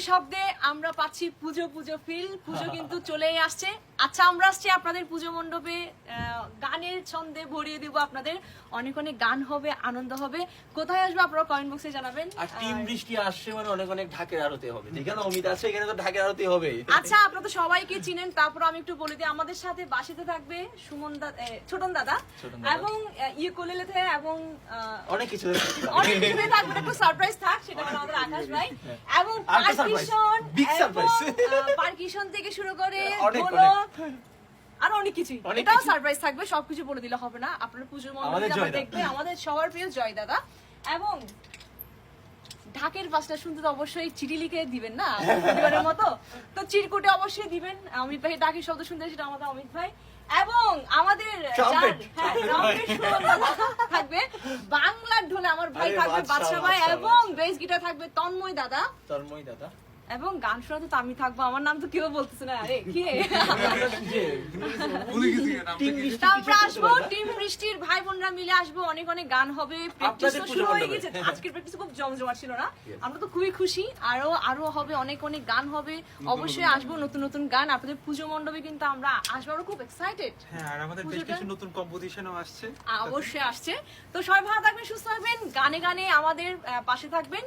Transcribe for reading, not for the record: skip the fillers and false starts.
শব্দে আমরা পাচ্ছি পুজো পুজো ফিল। পুজো কিন্তু চলেই আসছে। আচ্ছা, আমরা আসছি আপনাদের পুজো মণ্ডপে, গানের ছন্দে ভরিয়ে দিব আপনাদের। অনেক অনেক গান হবে, আনন্দ হবে। কোথায় আসবে আপনারা কমেন্ট বক্সে জানাবেন। আর টিম বৃষ্টি আসছে মানে অনেক অনেক ঢাকের আরতি হবে। যেখানে অমিত আছে এখানে তো ঢাকের আরতি হবে। আচ্ছা, আপনারা তো সবাইকে চিনেন, তারপর আমি একটু বলে দিই, আমাদের সাথে বাসিতে থাকবে সুমন দাদা, ছোটন দাদা, এবং ইউকুলেলেতে এবং অনেক কিছু অনেক কিছু থাকবে। একটু সারপ্রাইজ থাক, সেটা হলো আমাদের আকাশ ভাই, এবং পারকিশন থেকে শুরু করে আর অনেক কিছুই, এটাও সারপ্রাইজ থাকবে। সবকিছু বলে দিলে হবে না। আপনারা পুজোর মণ্ডপে দেখবে আমাদের সবার প্রিয় জয় দাদা। এবং ঢাকের পাঁচটা শুনতে তো অবশ্যই চিঠি লিখে দিবেন না পরিবারের মতো, তো চিরকুটে অবশ্যই দিবেন। অমিত ভাই ডাকের শব্দ শুনতে, সেটা আমাদের অমিত ভাই। এবং আমাদের থাকবে বাংলার ঢোলে আমার ভাই থাকবে বাদশা ভাই, এবং বেস গিটার থাকবে তন্ময় দাদা। এবং গান শোনাতে তো আমি থাকবো। আমার নাম তো কেউ বলতেছে না। আরে কি আমরা আসবো, টিম বৃষ্টির ভাই বোনরা মিলে আসবো। অনেক অনেক গান হবে। প্র্যাকটিস তো শুরু হয়ে গেছে। আজকের প্র্যাকটিস খুব জমজমাট ছিল না? আমরা তো খুবই খুশি। আরো হবে, অনেক অনেক গান হবে। অবশ্যই আসবো নতুন নতুন গান আপনাদের পুজো মণ্ডপে। কিন্তু আমরা আসবো, আমরা খুব এক্সাইটেড। হ্যাঁ, আর আমাদের বেশ কিছু নতুন কম্পোজিশনও আসছে। অবশ্যই আসছে। তো সবাই ভালো থাকবেন, সুস্থ থাকবেন, গানে গানে আমাদের পাশে থাকবেন।